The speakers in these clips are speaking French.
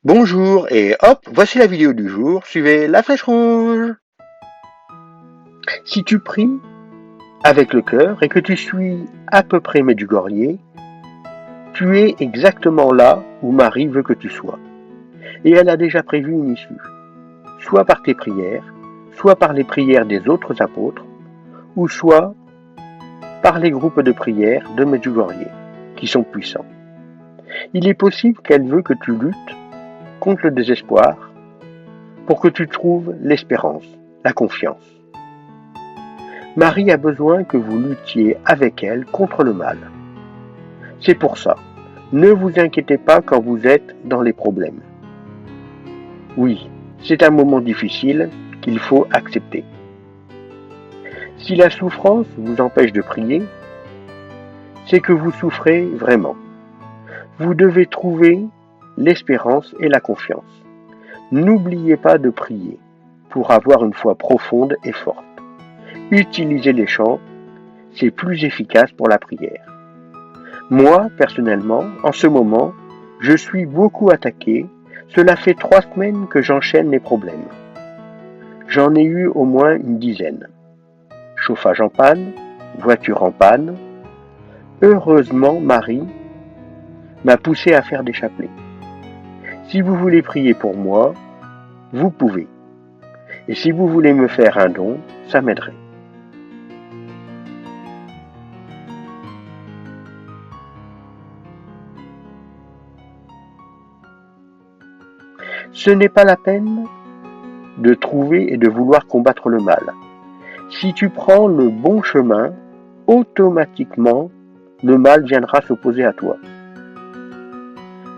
Bonjour et hop, voici la vidéo du jour, suivez la flèche rouge. Si tu pries avec le cœur et que tu suis à peu près Medjugorje, tu es exactement là où Marie veut que tu sois. Et elle a déjà prévu une issue, soit par tes prières, soit par les prières des autres apôtres, ou soit par les groupes de prière de Medjugorje, qui sont puissants. Il est possible qu'elle veut que tu luttes contre le désespoir pour que tu trouves l'espérance, la confiance. Marie a besoin que vous luttiez avec elle contre le mal. C'est pour ça, ne vous inquiétez pas quand vous êtes dans les problèmes. Oui, c'est un moment difficile qu'il faut accepter. Si la souffrance vous empêche de prier, c'est que vous souffrez vraiment. Vous devez trouver l'espérance et la confiance. N'oubliez pas de prier pour avoir une foi profonde et forte. Utilisez les chants, c'est plus efficace pour la prière. Moi, personnellement, en ce moment, je suis beaucoup attaqué. Cela fait 3 semaines que j'enchaîne les problèmes. J'en ai eu au moins une dizaine. Chauffage en panne, voiture en panne. Heureusement, Marie m'a poussé à faire des chapelets. Si vous voulez prier pour moi, vous pouvez. Et si vous voulez me faire un don, ça m'aiderait. Ce n'est pas la peine de trouver et de vouloir combattre le mal. Si tu prends le bon chemin, automatiquement, le mal viendra s'opposer à toi.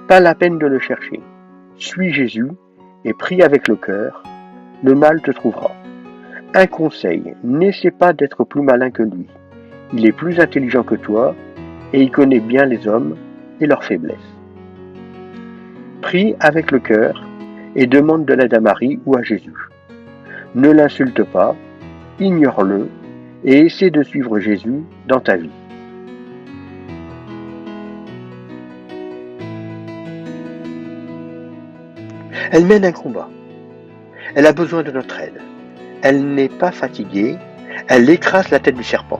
Pas la peine de le chercher. Suis Jésus et prie avec le cœur, le mal te trouvera. Un conseil, n'essaie pas d'être plus malin que lui. Il est plus intelligent que toi et il connaît bien les hommes et leurs faiblesses. Prie avec le cœur et demande de l'aide à Marie ou à Jésus. Ne l'insulte pas, ignore-le et essaie de suivre Jésus dans ta vie. Elle mène un combat. Elle a besoin de notre aide. Elle n'est pas fatiguée. Elle écrase la tête du serpent.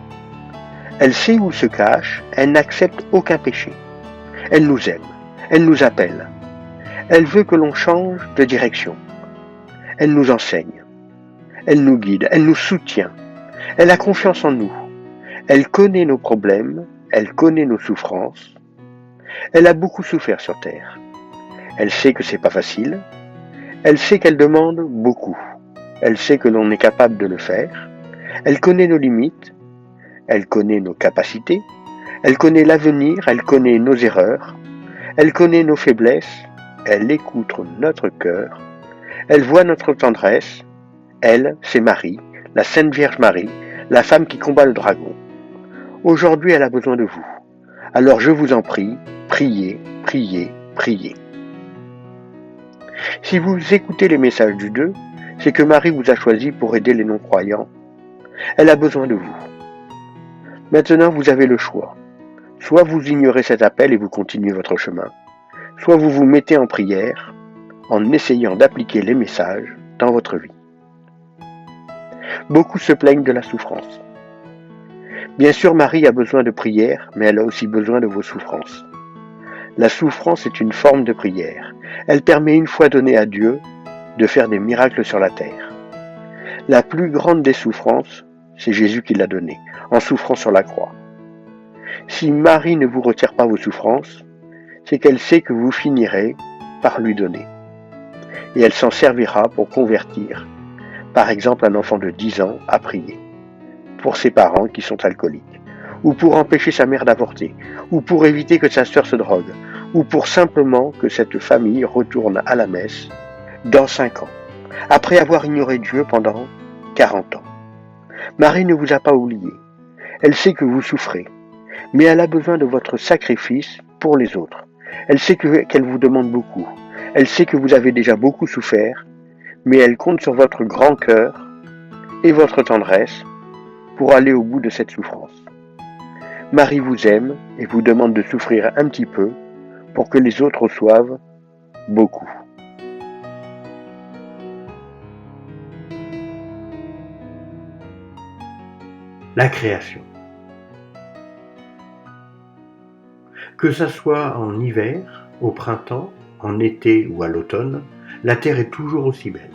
Elle sait où se cache. Elle n'accepte aucun péché. Elle nous aime. Elle nous appelle. Elle veut que l'on change de direction. Elle nous enseigne. Elle nous guide. Elle nous soutient. Elle a confiance en nous. Elle connaît nos problèmes. Elle connaît nos souffrances. Elle a beaucoup souffert sur terre. Elle sait que c'est pas facile. Elle sait qu'elle demande beaucoup. Elle sait que l'on est capable de le faire. Elle connaît nos limites. Elle connaît nos capacités. Elle connaît l'avenir. Elle connaît nos erreurs. Elle connaît nos faiblesses. Elle écoute notre cœur. Elle voit notre tendresse. Elle, c'est Marie, la Sainte Vierge Marie, la femme qui combat le dragon. Aujourd'hui, elle a besoin de vous. Alors je vous en prie, priez, priez, priez. Si vous écoutez les messages du 2, c'est que Marie vous a choisi pour aider les non-croyants. Elle a besoin de vous. Maintenant, vous avez le choix. Soit vous ignorez cet appel et vous continuez votre chemin, soit vous vous mettez en prière en essayant d'appliquer les messages dans votre vie. Beaucoup se plaignent de la souffrance. Bien sûr, Marie a besoin de prière, mais elle a aussi besoin de vos souffrances. La souffrance est une forme de prière. Elle permet une fois donnée à Dieu de faire des miracles sur la terre. La plus grande des souffrances, c'est Jésus qui l'a donnée, en souffrant sur la croix. Si Marie ne vous retire pas vos souffrances, c'est qu'elle sait que vous finirez par lui donner. Et elle s'en servira pour convertir, par exemple, un enfant de 10 ans à prier, pour ses parents qui sont alcooliques, ou pour empêcher sa mère d'avorter, ou pour éviter que sa sœur se drogue, ou pour simplement que cette famille retourne à la messe dans 5 ans, après avoir ignoré Dieu pendant 40 ans. Marie ne vous a pas oublié. Elle sait que vous souffrez, mais elle a besoin de votre sacrifice pour les autres. Elle sait qu'elle vous demande beaucoup. Elle sait que vous avez déjà beaucoup souffert, mais elle compte sur votre grand cœur et votre tendresse pour aller au bout de cette souffrance. Marie vous aime et vous demande de souffrir un petit peu pour que les autres reçoivent beaucoup. la création. Que ça soit en hiver, au printemps, en été ou à l'automne, la terre est toujours aussi belle.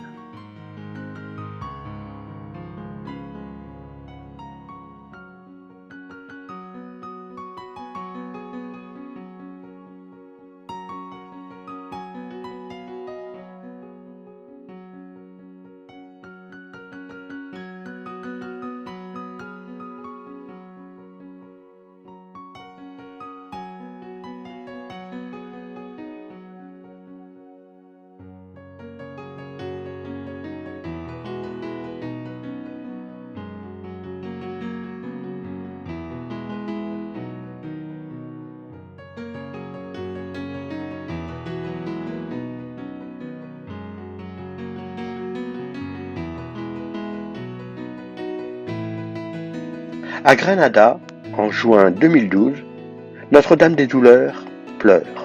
À Granada, en juin 2012, Notre-Dame des Douleurs pleure.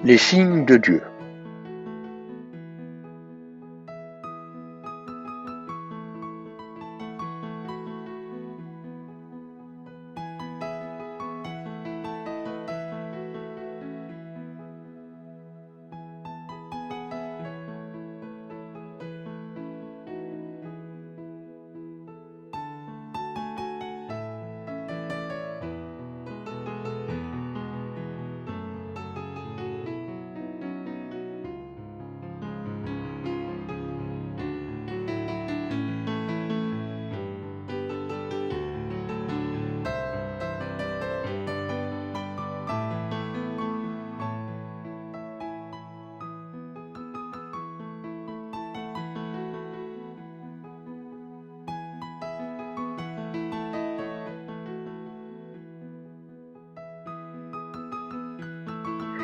Les signes de Dieu.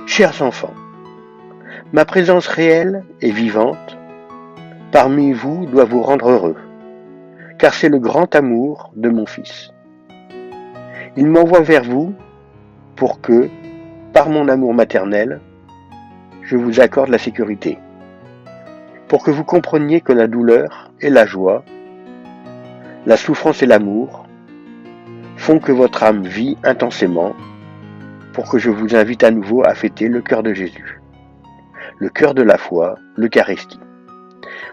Chers enfants, ma présence réelle et vivante parmi vous doit vous rendre heureux, car c'est le grand amour de mon Fils. Il m'envoie vers vous pour que, par mon amour maternel, je vous accorde la sécurité, pour que vous compreniez que la douleur et la joie, la souffrance et l'amour font que votre âme vit intensément, pour que je vous invite à nouveau à fêter le cœur de Jésus, le cœur de la foi, l'Eucharistie.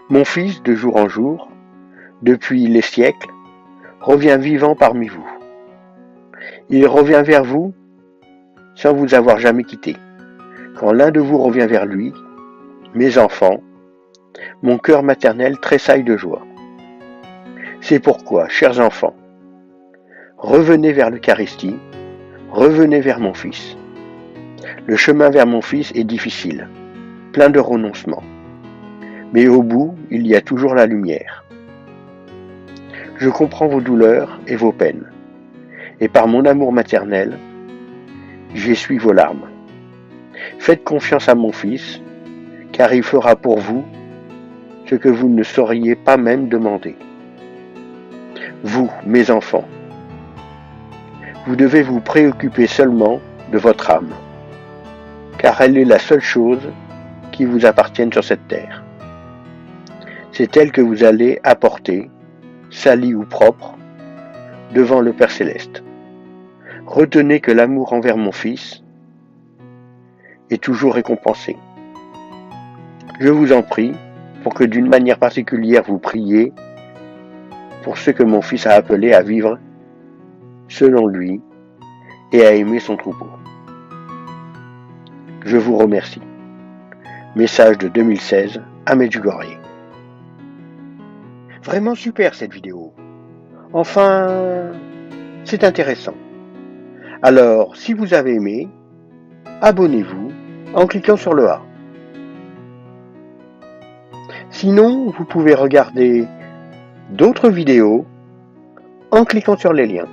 Mon Fils, de jour en jour, depuis les siècles, revient vivant parmi vous. Il revient vers vous sans vous avoir jamais quitté. Quand l'un de vous revient vers lui, mes enfants, mon cœur maternel tressaille de joie. C'est pourquoi, chers enfants, revenez vers l'Eucharistie, revenez vers mon Fils. Le chemin vers mon Fils est difficile, plein de renoncements. Mais au bout, il y a toujours la lumière. Je comprends vos douleurs et vos peines, et par mon amour maternel, j'essuie vos larmes. Faites confiance à mon Fils, car il fera pour vous ce que vous ne sauriez pas même demander. Vous, mes enfants, vous devez vous préoccuper seulement de votre âme, car elle est la seule chose qui vous appartienne sur cette terre. C'est elle que vous allez apporter, salie ou propre, devant le Père Céleste. Retenez que l'amour envers mon fils est toujours récompensé. Je vous en prie, pour que d'une manière particulière vous priez pour ceux que mon fils a appelés à vivre selon lui et à aimer son troupeau. Je vous remercie. Message de 2016 à Medjugorje. Vraiment super cette vidéo. Enfin, c'est intéressant. Alors, si vous avez aimé, abonnez-vous en cliquant sur le A. Sinon, vous pouvez regarder d'autres vidéos en cliquant sur les liens.